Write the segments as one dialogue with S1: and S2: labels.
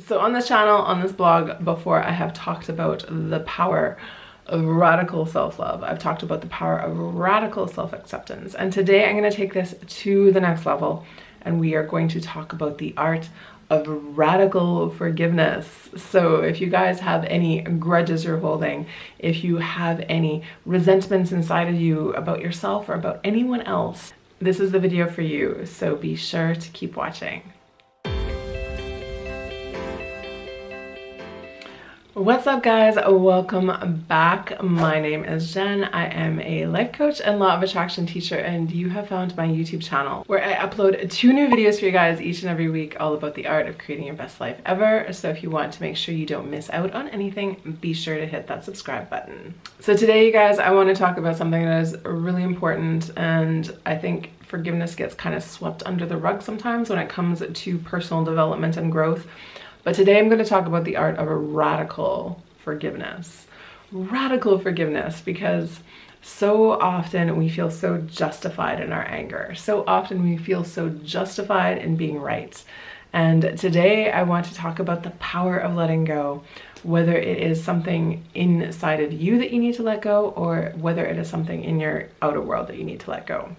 S1: So on this channel, on this blog, before I have talked about the power of radical self-love. I've talked about the power of radical self-acceptance. And today I'm going to take this to the next level, and we are going to talk about the art of radical forgiveness. So if you guys have any grudges you're holding, if you have any resentments inside of you about yourself or about anyone else, this is the video for you. So be sure to keep watching. What's up, guys? Welcome back. My name is Jen. I am a life coach and law of attraction teacher, and you have found my YouTube channel where I upload 2 new videos for you guys each and every week, all about the art of creating your best life ever. So if you want to make sure you don't miss out on anything, be sure to hit that subscribe button. So today, you guys, I want to talk about something that is really important, and I think forgiveness gets kind of swept under the rug sometimes when it comes to personal development and growth. But today I'm going to talk about the art of a radical forgiveness. Radical forgiveness, because so often we feel so justified in our anger. So often we feel so justified in being right. And today I want to talk about the power of letting go, whether it is something inside of you that you need to let go, or whether it is something in your outer world that you need to let go.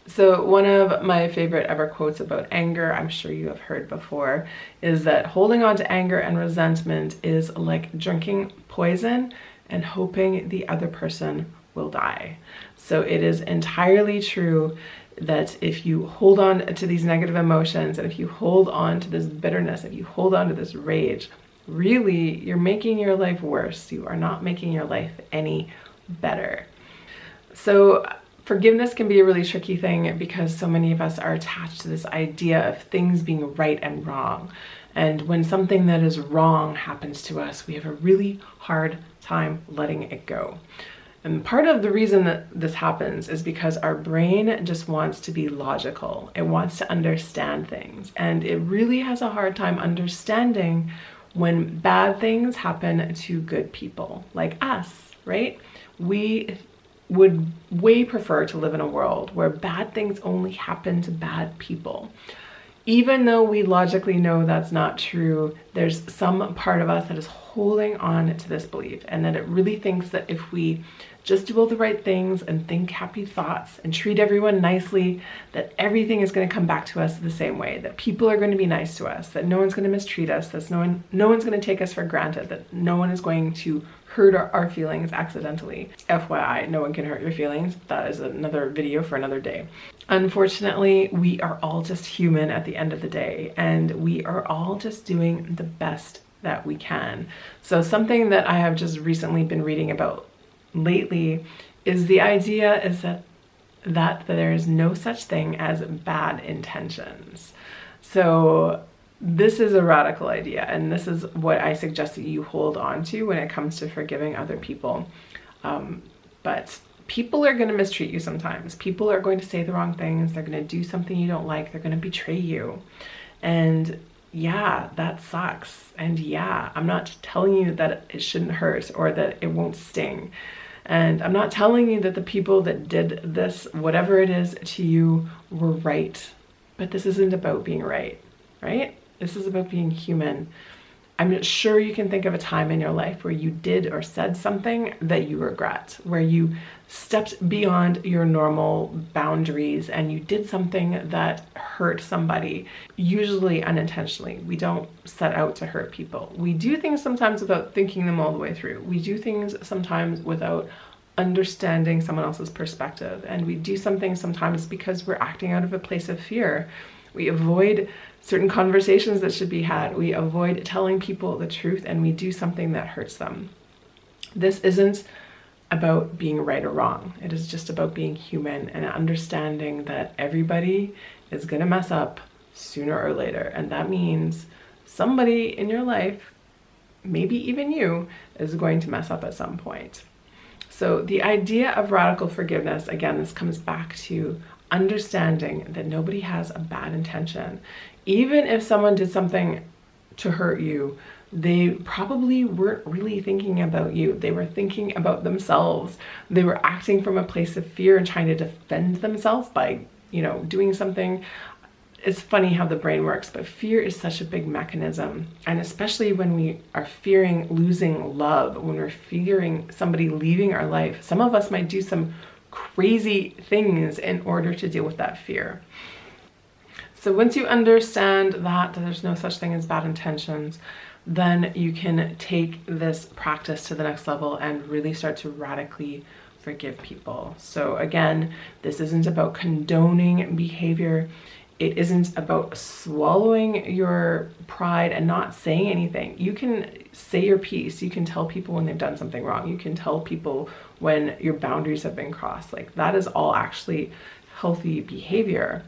S1: So one of my favorite ever quotes about anger, I'm sure you have heard before, is that holding on to anger and resentment is like drinking poison and hoping the other person will die. So it is entirely true that if you hold on to these negative emotions, and if you hold on to this bitterness, if you hold on to this rage, really you're making your life worse. You are not making your life any better. So forgiveness can be a really tricky thing because so many of us are attached to this idea of things being right and wrong. And when something that is wrong happens to us, we have a really hard time letting it go. And part of the reason that this happens is because our brain just wants to be logical. It wants to understand things. And it really has a hard time understanding when bad things happen to good people like us, right? We would way prefer to live in a world where bad things only happen to bad people. Even though we logically know that's not true, there's some part of us that is holding on to this belief, and that it really thinks that if we just do all the right things and think happy thoughts and treat everyone nicely, that everything is going to come back to us the same way, that people are going to be nice to us, that no one's going to mistreat us, that no one's going to take us for granted, that no one is going to hurt our feelings accidentally. FYI, no one can hurt your feelings. That is another video for another day. Unfortunately, we are all just human at the end of the day, and we are all just doing the best that we can. So something that I have just recently been reading about lately is the idea is that there is no such thing as bad intentions. So this is a radical idea, and this is what I suggest that you hold on to when it comes to forgiving other people. But people are going to mistreat you sometimes. People are going to say the wrong things. They're going to do something you don't like. They're going to betray you. And yeah, that sucks. And yeah, I'm not telling you that it shouldn't hurt or that it won't sting. And I'm not telling you that the people that did this, whatever it is to you, were right. But this isn't about being right, right? This is about being human. I'm sure you can think of a time in your life where you did or said something that you regret, where you stepped beyond your normal boundaries and you did something that hurt somebody, usually unintentionally. We don't set out to hurt people. We do things sometimes without thinking them all the way through. We do things sometimes without understanding someone else's perspective. And we do something sometimes because we're acting out of a place of fear. We avoid certain conversations that should be had. We avoid telling people the truth, and we do something that hurts them. This isn't about being right or wrong. It is just about being human and understanding that everybody is gonna mess up sooner or later. And that means somebody in your life, maybe even you, is going to mess up at some point. So the idea of radical forgiveness, again, this comes back to understanding that nobody has a bad intention. Even if someone did something to hurt you, they probably weren't really thinking about you. They were thinking about themselves. They were acting from a place of fear and trying to defend themselves by, doing something it's funny how the brain works, but fear is such a big mechanism. And especially when we are fearing losing love, when we're fearing somebody leaving our life, some of us might do some crazy things in order to deal with that fear. So once you understand that there's no such thing as bad intentions, then you can take this practice to the next level and really start to radically forgive people. So again, this isn't about condoning behavior. It isn't about swallowing your pride and not saying anything. You can say your piece. You can tell people when they've done something wrong. You can tell people when your boundaries have been crossed. Like, that is all actually healthy behavior.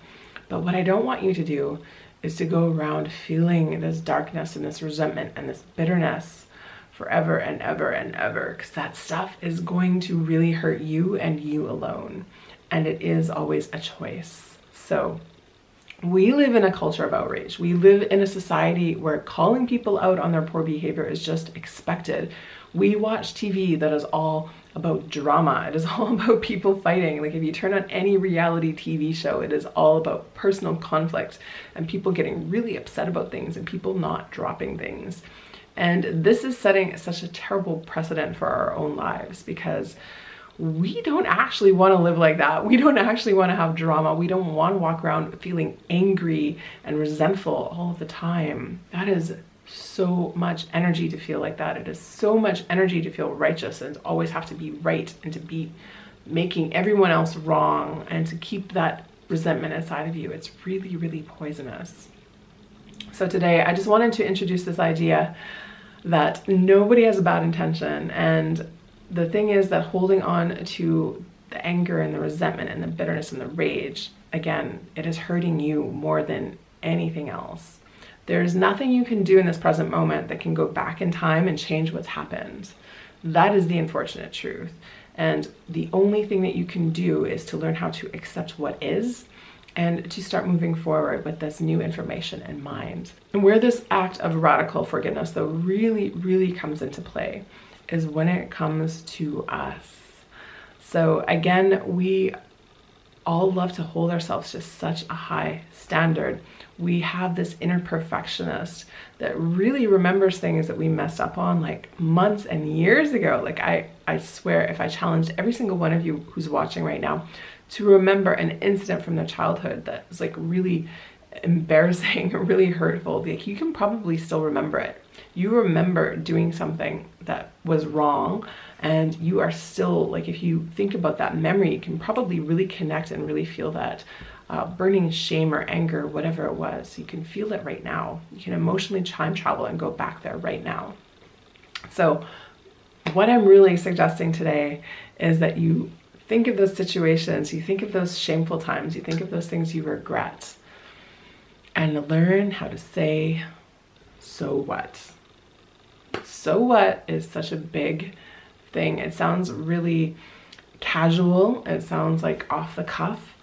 S1: But what I don't want you to do is to go around feeling this darkness and this resentment and this bitterness forever and ever and ever, because that stuff is going to really hurt you and you alone. And it is always a choice. So we live in a culture of outrage. We live in a society where calling people out on their poor behavior is just expected. We watch TV that is all about drama. It is all about people fighting. Like, if you turn on any reality TV show, it is all about personal conflict and people getting really upset about things and people not dropping things. And this is setting such a terrible precedent for our own lives, because we don't actually want to live like that. We don't actually want to have drama. We don't want to walk around feeling angry and resentful all the time. That is so much energy to feel like that. It is so much energy to feel righteous and to always have to be right and to be making everyone else wrong and to keep that resentment inside of you. It's really, really poisonous. So today I just wanted to introduce this idea that nobody has a bad intention, and the thing is that holding on to the anger and the resentment and the bitterness and the rage, again, it is hurting you more than anything else. There's nothing you can do in this present moment that can go back in time and change what's happened. That is the unfortunate truth. And the only thing that you can do is to learn how to accept what is and to start moving forward with this new information in mind. And where this act of radical forgiveness, though, really, really comes into play is when it comes to us. So again, we all love to hold ourselves to such a high standard. We have this inner perfectionist that really remembers things that we messed up on like months and years ago. Like, I swear, if I challenged every single one of you who's watching right now to remember an incident from their childhood that was like really embarrassing, really hurtful, like, you can probably still remember it. You remember doing something that was wrong, and you are still, like, if you think about that memory, you can probably really connect and really feel that burning shame or anger, whatever it was. You can feel it right now. You can emotionally time travel and go back there right now. So what I'm really suggesting today is that you think of those situations, you think of those shameful times, you think of those things you regret, and learn how to say, so what? So what is such a big thing. It sounds really casual. It sounds like off the cuff,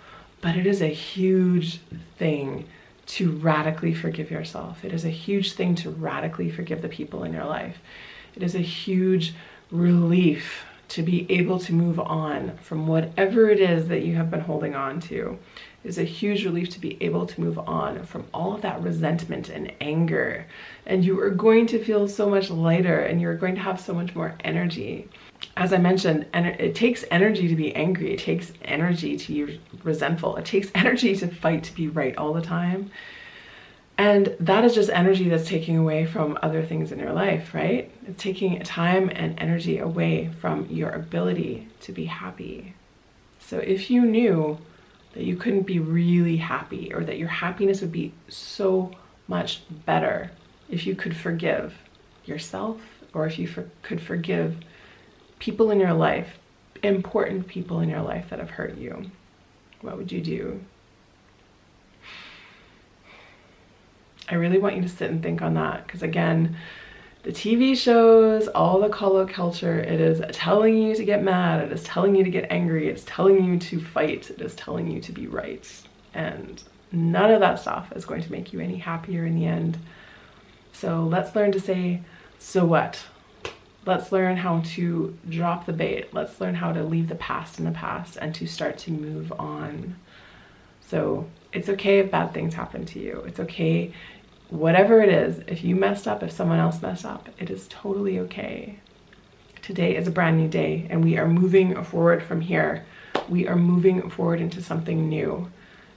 S1: but it is a huge thing to radically forgive yourself. It is a huge thing to radically forgive the people in your life. It is a huge relief to be able to move on from whatever it is that you have been holding on to. It is a huge relief to be able to move on from all of that resentment and anger. And you are going to feel so much lighter, and you're going to have so much more energy. As I mentioned, and it takes energy to be angry. It takes energy to be resentful. It takes energy to fight to be right all the time. And that is just energy that's taking away from other things in your life, right? It's taking time and energy away from your ability to be happy. So if you knew that you couldn't be really happy, or that your happiness would be so much better if you could forgive yourself, or if you could forgive people in your life, important people in your life that have hurt you, what would you do? I really want you to sit and think on that, because again, the TV shows, all the call out culture, it is telling you to get mad, it is telling you to get angry, it's telling you to fight, it is telling you to be right. And none of that stuff is going to make you any happier in the end. So let's learn to say, so what? Let's learn how to drop the bait. Let's learn how to leave the past in the past and to start to move on. So It's okay if bad things happen to you. It's okay, whatever it is. If you messed up, if someone else messed up, it is totally okay. Today is a brand new day, and we are moving forward from here. We are moving forward into something new.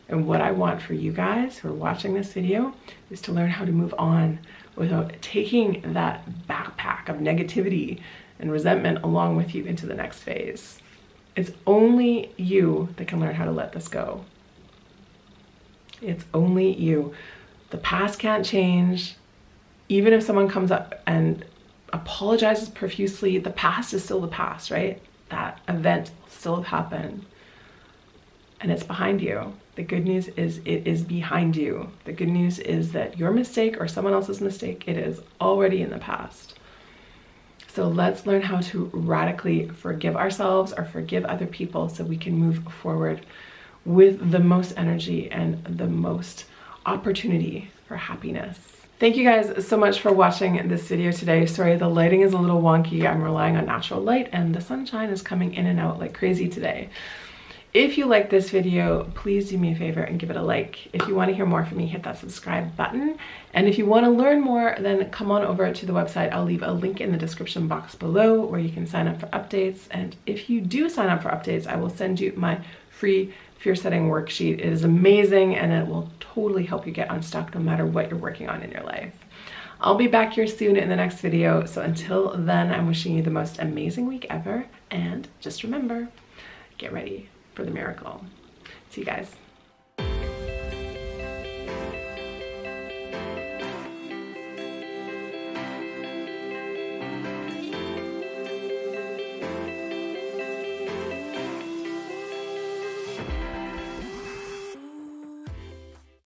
S1: And what I want for you guys who are watching this video is to learn how to move on without taking that backpack of negativity and resentment along with you into the next phase. It's only you that can learn how to let this go. It's only you. The past can't change. Even if someone comes up and apologizes profusely, the past is still the past, right? That event still happened and it's behind you. The good news is it is behind you. The good news is that your mistake or someone else's mistake, it is already in the past. So let's learn how to radically forgive ourselves or forgive other people so we can move forward with the most energy and the most opportunity for happiness. Thank you guys so much for watching this video today. Sorry, the lighting is a little wonky. I'm relying on natural light and the sunshine is coming in and out like crazy today. If you like this video, please do me a favor and give it a like. If you want to hear more from me, hit that subscribe button. And if you want to learn more, then come on over to the website. I'll leave a link in the description box below where you can sign up for updates. And if you do sign up for updates, I will send you my free fear setting worksheet. It is amazing and it will totally help you get unstuck no matter what you're working on in your life. I'll be back here soon in the next video. So until then, I'm wishing you the most amazing week ever. And just remember, get ready for the miracle. See you guys.